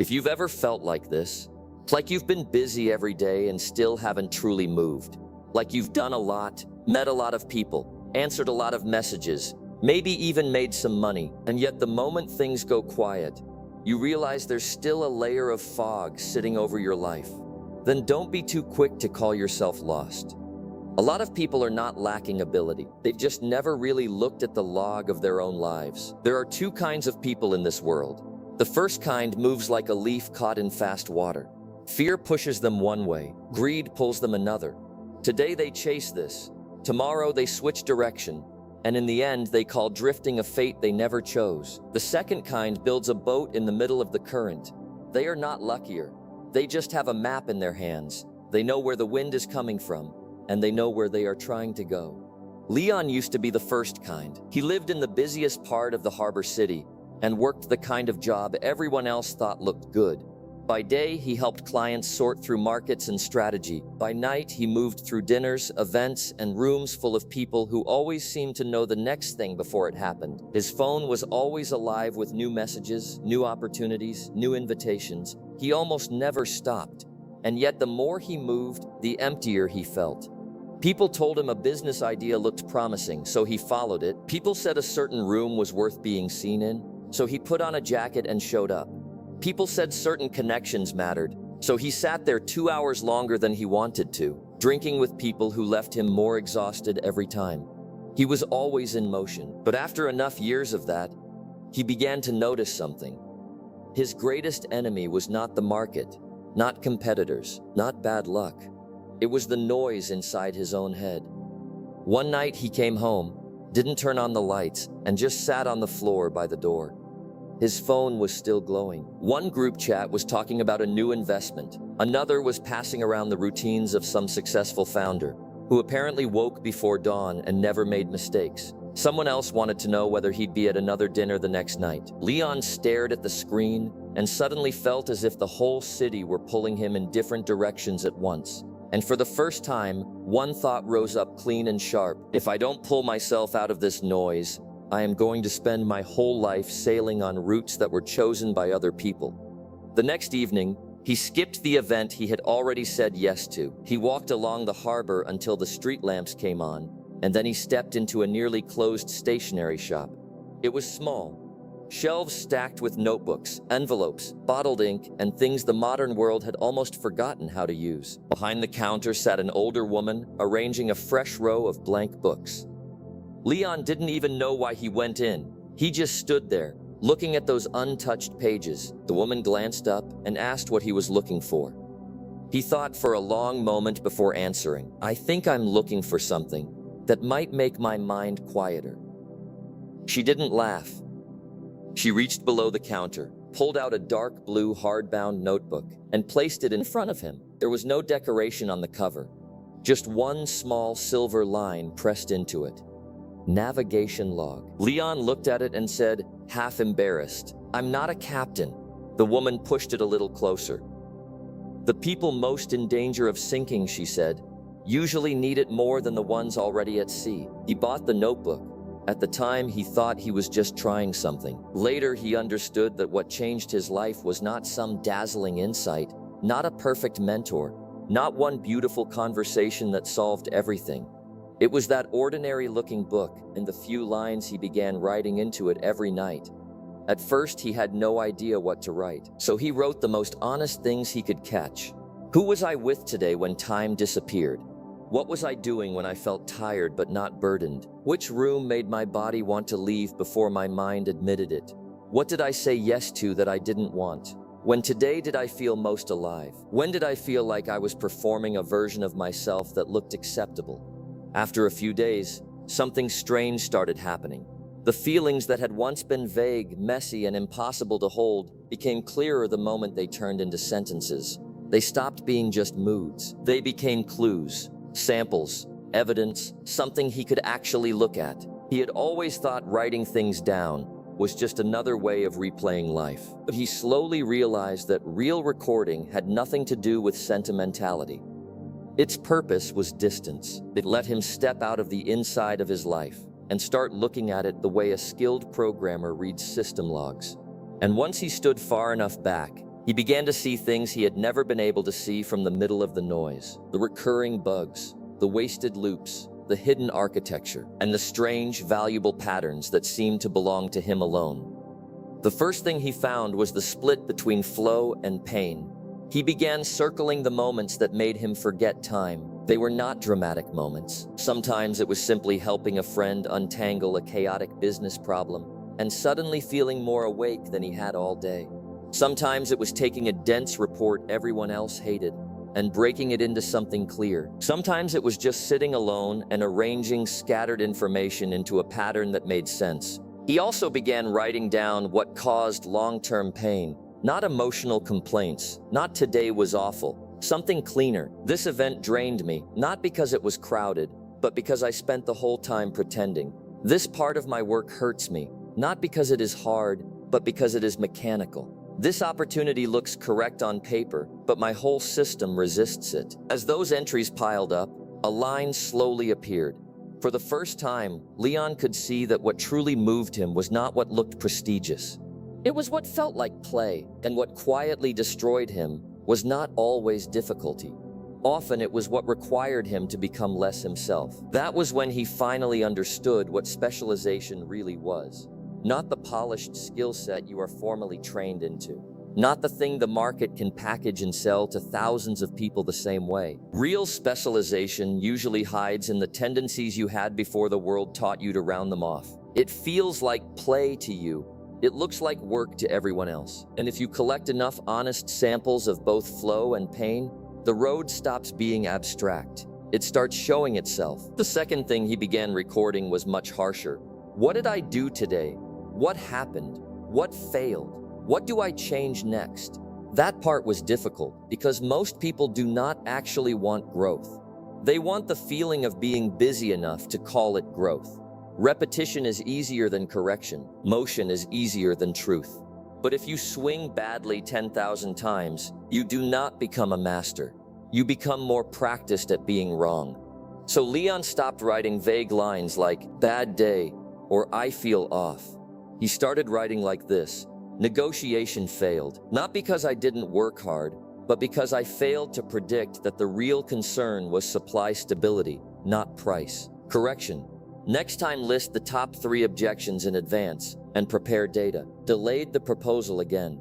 If you've ever felt like this, it's like you've been busy every day and still haven't truly moved. Like you've done a lot, met a lot of people, answered a lot of messages, maybe even made some money, and yet the moment things go quiet, you realize there's still a layer of fog sitting over your life. Then don't be too quick to call yourself lost. A lot of people are not lacking ability. They've just never really looked at the log of their own lives. There are two kinds of people in this world. The first kind moves like a leaf caught in fast water. Fear pushes them one way, greed pulls them another. Today they chase this, tomorrow they switch direction, and in the end they call drifting a fate they never chose. The second kind builds a boat in the middle of the current. They are not luckier. They just have a map in their hands. They know where the wind is coming from, and they know where they are trying to go. Leon used to be the first kind. He lived in the busiest part of the harbor city and worked the kind of job everyone else thought looked good. By day, he helped clients sort through markets and strategy. By night, he moved through dinners, events, and rooms full of people who always seemed to know the next thing before it happened. His phone was always alive with new messages, new opportunities, new invitations. He almost never stopped. And yet the more he moved, the emptier he felt. People told him a business idea looked promising, so he followed it. People said a certain room was worth being seen in, so he put on a jacket and showed up. People said certain connections mattered, so he sat there 2 hours longer than he wanted to, drinking with people who left him more exhausted every time. He was always in motion, but after enough years of that, he began to notice something. His greatest enemy was not the market, not competitors, not bad luck. It was the noise inside his own head. One night he came home, didn't turn on the lights, and just sat on the floor by the door. His phone was still glowing. One group chat was talking about a new investment. Another was passing around the routines of some successful founder who apparently woke before dawn and never made mistakes. Someone else wanted to know whether he'd be at another dinner the next night. Leon stared at the screen and suddenly felt as if the whole city were pulling him in different directions at once. And for the first time, one thought rose up clean and sharp. If I don't pull myself out of this noise, I am going to spend my whole life sailing on routes that were chosen by other people. The next evening, he skipped the event he had already said yes to. He walked along the harbor until the street lamps came on, and then he stepped into a nearly closed stationery shop. It was small. Shelves stacked with notebooks, envelopes, bottled ink, and things the modern world had almost forgotten how to use. Behind the counter sat an older woman, arranging a fresh row of blank books. Leon didn't even know why he went in. He just stood there, looking at those untouched pages. The woman glanced up and asked what he was looking for. He thought for a long moment before answering. I think I'm looking for something that might make my mind quieter. She didn't laugh. She reached below the counter, pulled out a dark blue hardbound notebook, and placed it in front of him. There was no decoration on the cover, just one small silver line pressed into it. Navigation log. Leon looked at it and said, half embarrassed, I'm not a captain. The woman pushed it a little closer. The people most in danger of sinking, she said, usually need it more than the ones already at sea. He bought the notebook. At the time, he thought he was just trying something. Later, he understood that what changed his life was not some dazzling insight, not a perfect mentor, not one beautiful conversation that solved everything. It was that ordinary-looking book and the few lines he began writing into it every night. At first, he had no idea what to write, so he wrote the most honest things he could catch. Who was I with today when time disappeared? What was I doing when I felt tired but not burdened? Which room made my body want to leave before my mind admitted it? What did I say yes to that I didn't want? When today did I feel most alive? When did I feel like I was performing a version of myself that looked acceptable? After a few days, something strange started happening. The feelings that had once been vague, messy, and impossible to hold became clearer the moment they turned into sentences. They stopped being just moods. They became clues, samples, evidence, something he could actually look at. He had always thought writing things down was just another way of replaying life. But he slowly realized that real recording had nothing to do with sentimentality. Its purpose was distance. It let him step out of the inside of his life and start looking at it the way a skilled programmer reads system logs. And once he stood far enough back, He began to see things he had never been able to see from the middle of the noise, the recurring bugs, the wasted loops, the hidden architecture, and the strange, valuable patterns that seemed to belong to him alone. The first thing he found was the split between flow and pain. He began circling the moments that made him forget time. They were not dramatic moments. Sometimes it was simply helping a friend untangle a chaotic business problem and suddenly feeling more awake than he had all day. Sometimes it was taking a dense report everyone else hated and breaking it into something clear. Sometimes it was just sitting alone and arranging scattered information into a pattern that made sense. He also began writing down what caused long-term pain, not emotional complaints, not "today was awful," something cleaner. "This event drained me, not because it was crowded, but because I spent the whole time pretending. This part of my work hurts me, not because it is hard, but because it is mechanical. This opportunity looks correct on paper, but my whole system resists it." As those entries piled up, a line slowly appeared. For the first time, Leon could see that what truly moved him was not what looked prestigious. It was what felt like play, and what quietly destroyed him was not always difficulty. Often it was what required him to become less himself. That was when he finally understood what specialization really was. Not the polished skill set you are formally trained into. Not the thing the market can package and sell to thousands of people the same way. Real specialization usually hides in the tendencies you had before the world taught you to round them off. It feels like play to you. It looks like work to everyone else. And if you collect enough honest samples of both flow and pain, the road stops being abstract. It starts showing itself. The second thing he began recording was much harsher. What did I do today? What happened? What failed? What do I change next? That part was difficult because most people do not actually want growth. They want the feeling of being busy enough to call it growth. Repetition is easier than correction. Motion is easier than truth. But if you swing badly 10,000 times, you do not become a master. You become more practiced at being wrong. So Leon stopped writing vague lines like "bad day" or "I feel off." He started writing like this: "Negotiation failed, not because I didn't work hard, but because I failed to predict that the real concern was supply stability, not price. Correction. Next time list the top 3 objections in advance and prepare data. Delayed the proposal again.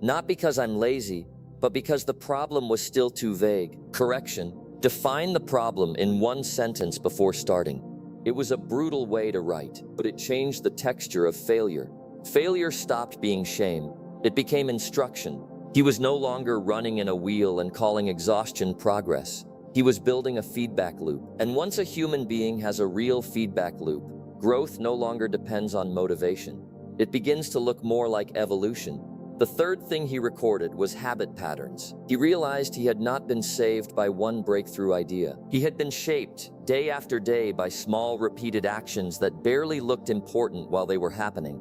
Not because I'm lazy, but because the problem was still too vague. Correction. Define the problem in 1 sentence before starting." It was a brutal way to write, but it changed the texture of failure. Failure stopped being shame. It became instruction. He was no longer running in a wheel and calling exhaustion progress. He was building a feedback loop. And once a human being has a real feedback loop, growth no longer depends on motivation. It begins to look more like evolution. The third thing he recorded was habit patterns. He realized he had not been saved by one breakthrough idea. He had been shaped day after day by small, repeated actions that barely looked important while they were happening.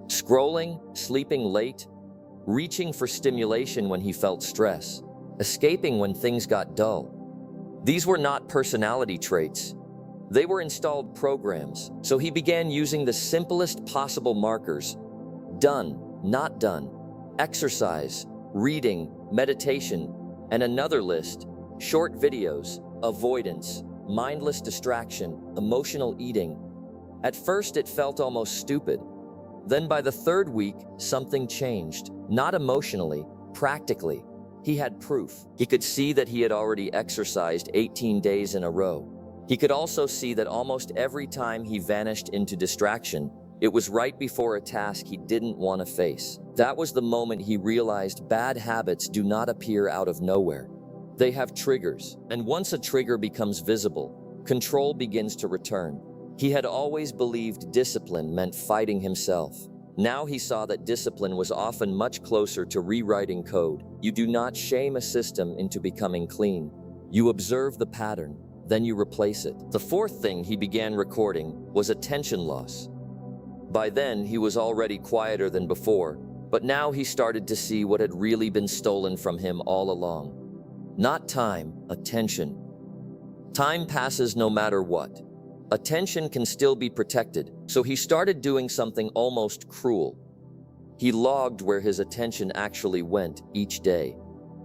Scrolling, sleeping late, reaching for stimulation when he felt stress, escaping when things got dull. These were not personality traits. They were installed programs, so he began using the simplest possible markers: done, not done, exercise, reading, meditation, and another list: short videos, avoidance, mindless distraction, emotional eating. At first, it felt almost stupid. Then by the 3rd week, something changed. Not emotionally, practically. He had proof. He could see that he had already exercised 18 days in a row. He could also see that almost every time he vanished into distraction, it was right before a task he didn't want to face. That was the moment he realized bad habits do not appear out of nowhere. They have triggers, and once a trigger becomes visible, control begins to return. He had always believed discipline meant fighting himself. Now he saw that discipline was often much closer to rewriting code. You do not shame a system into becoming clean. You observe the pattern, then you replace it. The 4th thing he began recording was attention loss. By then, he was already quieter than before, but now he started to see what had really been stolen from him all along. Not time, attention. Time passes no matter what. Attention can still be protected, so he started doing something almost cruel. He logged where his attention actually went each day.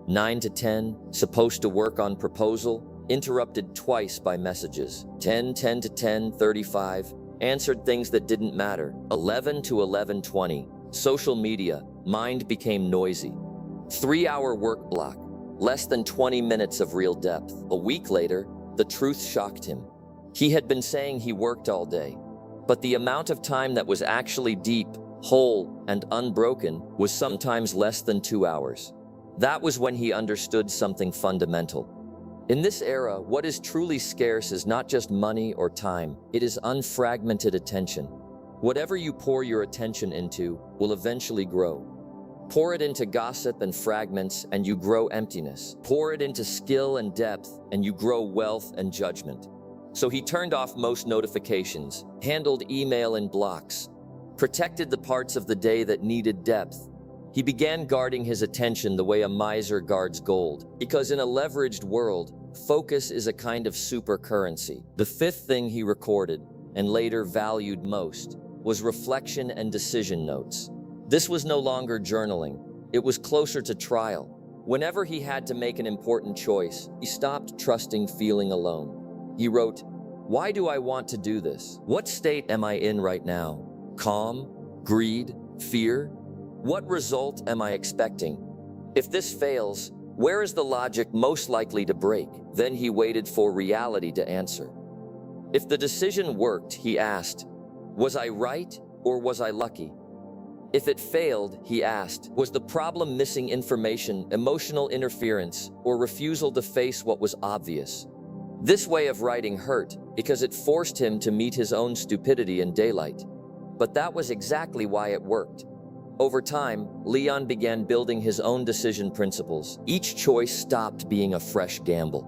9 to 10, supposed to work on proposal, interrupted twice by messages. 10 to 10:35, answered things that didn't matter. 11 to 11:20, social media, mind became noisy. 3-hour work block, less than 20 minutes of real depth. A week later, the truth shocked him. He had been saying he worked all day, but the amount of time that was actually deep, whole, and unbroken was sometimes less than 2 hours. That was when he understood something fundamental. In this era, what is truly scarce is not just money or time, it is unfragmented attention. Whatever you pour your attention into will eventually grow. Pour it into gossip and fragments, and you grow emptiness. Pour it into skill and depth, and you grow wealth and judgment. So he turned off most notifications, handled email in blocks, protected the parts of the day that needed depth. He began guarding his attention the way a miser guards gold, because in a leveraged world, focus is a kind of super currency. The fifth thing he recorded, and later valued most, was reflection and decision notes. This was no longer journaling. It was closer to trial. Whenever he had to make an important choice, he stopped trusting feeling alone. He wrote, "Why do I want to do this? What state am I in right now? Calm? Greed? Fear? What result am I expecting? If this fails, where is the logic most likely to break?" Then he waited for reality to answer. If the decision worked, he asked, "Was I right or was I lucky?" If it failed, he asked, "Was the problem missing information, emotional interference, or refusal to face what was obvious?" This way of writing hurt because it forced him to meet his own stupidity in daylight. But that was exactly why it worked. Over time, Leon began building his own decision principles. Each choice stopped being a fresh gamble.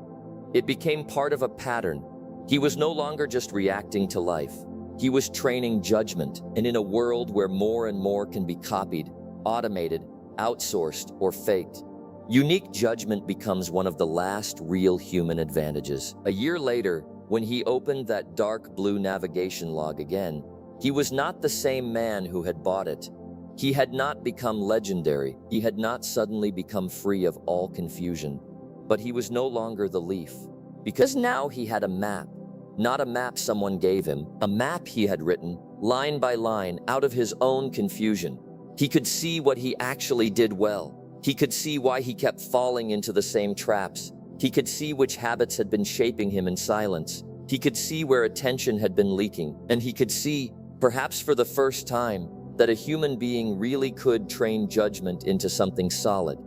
It became part of a pattern. He was no longer just reacting to life. He was training judgment, and in a world where more and more can be copied, automated, outsourced, or faked, unique judgment becomes one of the last real human advantages. A year later, when he opened that dark blue navigation log again, he was not the same man who had bought it. He had not become legendary. He had not suddenly become free of all confusion. But he was no longer the leaf. Because now he had a map. Not a map someone gave him, a map he had written, line by line, out of his own confusion. He could see what he actually did well. He could see why he kept falling into the same traps. He could see which habits had been shaping him in silence. He could see where attention had been leaking. And he could see, perhaps for the first time, that a human being really could train judgment into something solid.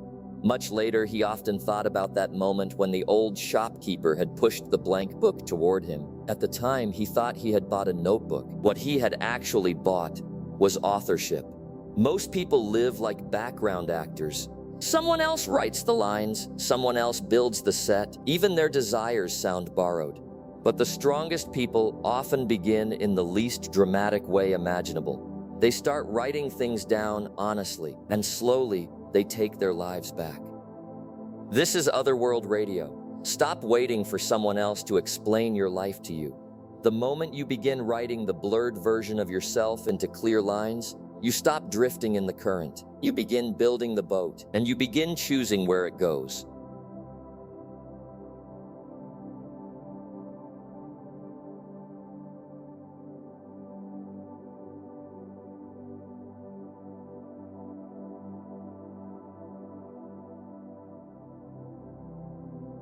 Much later, he often thought about that moment when the old shopkeeper had pushed the blank book toward him. At the time, he thought he had bought a notebook. What he had actually bought was authorship. Most people live like background actors. Someone else writes the lines, someone else builds the set, even their desires sound borrowed. But the strongest people often begin in the least dramatic way imaginable. They start writing things down honestly, and slowly they take their lives back. This is Otherworld Radio. Stop waiting for someone else to explain your life to you. The moment you begin writing the blurred version of yourself into clear lines, you stop drifting in the current. You begin building the boat, and you begin choosing where it goes.